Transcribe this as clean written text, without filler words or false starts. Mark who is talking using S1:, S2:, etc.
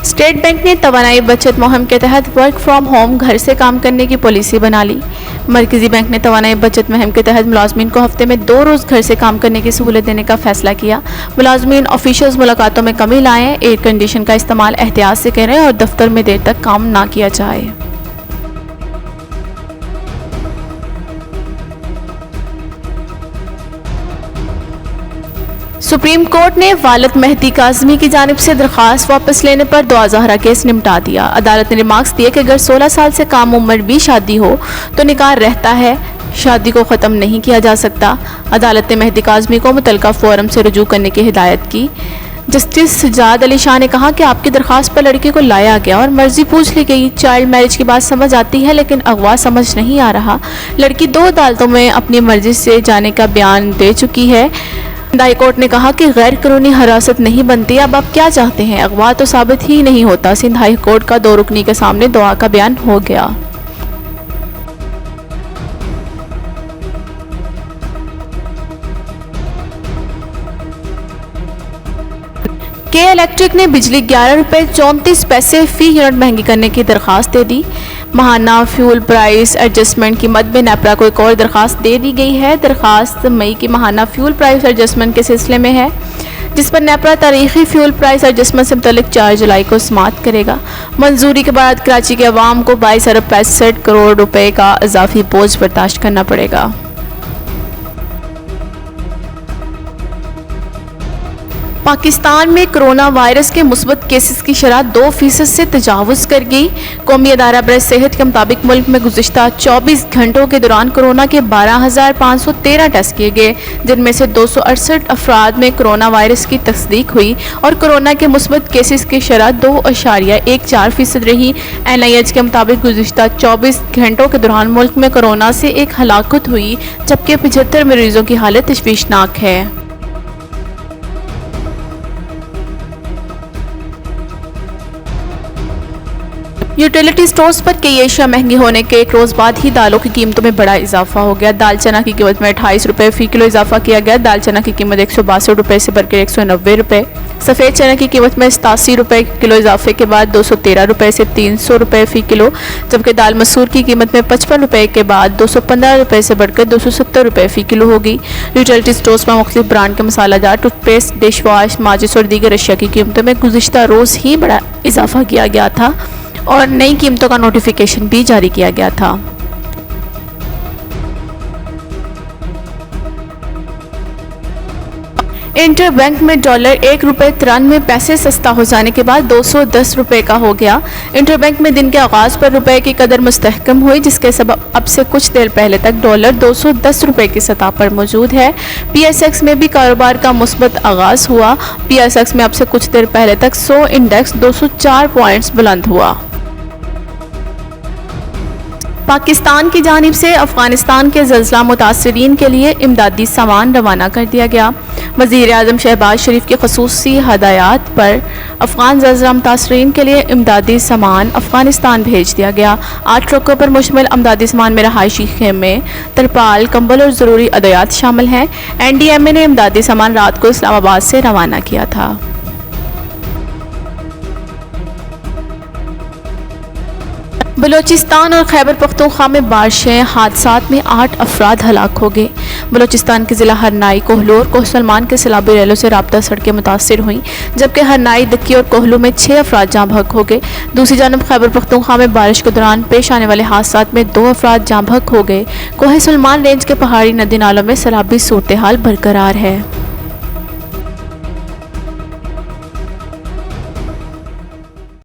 S1: State bank ने तवानाई बचत मुहिम के तहत वर्क फ्रॉम होम घर से काम करने की पॉलिसी बना ली। मरकजी बैंक ने तवानाई बचत मुहिम के तहत मुलाजमीन को हफ्ते में 2 रोज़ घर से काम करने की सहूलत देने का फैसला किया। मुलाजमीन ऑफिशियल्स मुलाकातों में कमी लाएं, एयर कंडीशन का इस्तेमाल एहतियात से करें और दफ्तर में देर तक काम ना किया जाए। सुप्रीम कोर्ट ने वालिद मेहदी काज़मी की जानिब से दरख्वास्त वापस लेने पर दुआ ज़हरा केस निपटा दिया। अदालत ने रिमार्क्स दिए कि अगर 16 साल से कम उम्र भी शादी हो तो निकाह रहता है, शादी को ख़त्म नहीं किया जा सकता। अदालत ने मेहदी काज़मी को मुतल्लिका फोरम से रुजू करने की हिदायत की। जस्टिस सज्जाद अली शाह ने कहा कि आपकी दरख्वास्त पर लड़के को लाया गया और मर्जी पूछ ली गई। चाइल्ड मैरिज की बात समझ आती है लेकिन अगवा समझ नहीं आ रहा। लड़की 2 अदालतों में अपनी मर्जी से जाने का बयान दे चुकी है। हाई कोर्ट ने कहा कि गैर कानूनी हिरासत नहीं बनती। अब आप क्या चाहते हैं? अगवा तो साबित ही नहीं होता। सिंध हाई कोर्ट का 2 रुकनी के सामने दुआ का बयान हो गया। के इलेक्ट्रिक ने बिजली 11 रुपये 34 पैसे फी यूनिट महंगी करने की दरख्वास्त दे दी। माहाना फ्यूल प्राइस एडजस्टमेंट की मद में नेपरा को एक और दरख्वास्त दे दी गई है। दरख्वास्त मई की माहाना फ्यूल प्राइस एडजस्टमेंट के सिलसिले में है, जिस पर नेपरा तारीखी फ्यूल प्राइस एडजस्टमेंट से मुतल्लिक 4 जुलाई को समाअत करेगा। मंजूरी के बाद कराची के अवाम को 22 अरब 65 करोड़ रुपए का इजाफी बोझ बर्दाश्त करना पड़ेगा। पाकिस्तान में कोरोना वायरस के मुस्बत केसेस की शरह 2% से तजावुज़ कर गई। कौमी अदारा बरए सेहत के मुताबिक मुल्क में गुज़िश्ता 24 घंटों के दौरान कोरोना के 12,513 टेस्ट किए गए, जिनमें से 268 अफराद में कोरोना वायरस की तस्दीक हुई और कोरोना के मुस्बत केसेस की शरह 2.14% रही। NIH के मुताबिक गुज़िश्ता 24 घंटों के दौरान मुल्क में कोरोना से एक हलाकत हुई, जबकि 75 मरीजों की हालत तशवीशनाक है। यूटिलिटी स्टोर्स पर कई एशिया महंगी होने के 1 रोज़ बाद ही दालों की कीमतों में बड़ा इजाफा हो गया। दाल चना की कीमत में 28 रुपये फ़ी किलो इजाफा किया गया। दाल चना की कीमत 162 रुपये से बढ़कर 190 रुपये। सफ़ेद चना की कीमत में 87 रुपये किलो इजाफे के बाद 213 रुपये से 300 रुपये फ़ी किलो, जबकि दाल मसूर की कीमत में 55 रुपये के बाद 215 रुपये से बढ़कर 270 रुपये फ़ी किलो होगी। यूटिलिटी स्टोर्स में मुख्तलिफ ब्रांड के मसालादार, टूथपेस्ट, डिश वॉश, माचिस और दीगर अशिया की कीमतों में गुज़िश्ता रोज़ ही बड़ा इजाफा किया गया था और नई कीमतों का नोटिफिकेशन भी जारी किया गया था। इंटर बैंक में डॉलर 1 रुपये 93 पैसे सस्ता हो जाने के बाद 210 रुपये का हो गया। इंटर बैंक में दिन के आगाज़ पर रुपए की कदर मुस्तहकम हुई, जिसके सबब अब से कुछ देर पहले तक डॉलर 210 रुपये की सतह पर मौजूद है। PSX में भी कारोबार का मुस्बत आगाज़ हुआ। PSX में अब से कुछ देर पहले तक 100 इंडेक्स 204 पॉइंट्स बुलंद हुआ। पाकिस्तान की जानिब से अफगानिस्तान के ज़ल्ज़ला मुतासरीन के लिए इमदादी सामान रवाना कर दिया गया। वज़ीर-ए-आज़म शहबाज शरीफ की ख़ुसूसी हदायत पर अफ़गान ज़ल्ज़ला मुतासरीन के लिए इमदादी सामान अफ़गानिस्तान भेज दिया गया। 8 ट्रकों पर मुश्तमिल इमदादी सामान में रहायशी खेमे, तरपाल, कंबल और ज़रूरी अदवियात शामिल हैं। NDMA ने इमदादी सामान रात को इस्लामाबाद से रवाना किया था। बलूचिस्तान और खैबर पख्तूनख्वा में बारिशें, हादसात में 8 अफराद हलाक हो गए। बलूचिस्तान के ज़िला हरनाई, कोहलू और कोहसलमान के सैलाबी रेलों से राब्ता सड़कें मुतासर हुई, जबकि हरनाई, दक्की और कोहलू में 6 अफराद जाँ बहक हो गए। दूसरी जानब खैबर पख्तूनख्वा में बारिश के दौरान पेश आने वाले हादसात में 2 अफराद जाँ बहक हो गए। कोहसलमान रेंज के पहाड़ी नदी नालों में सैलाबी सूरत हाल बरकरार है।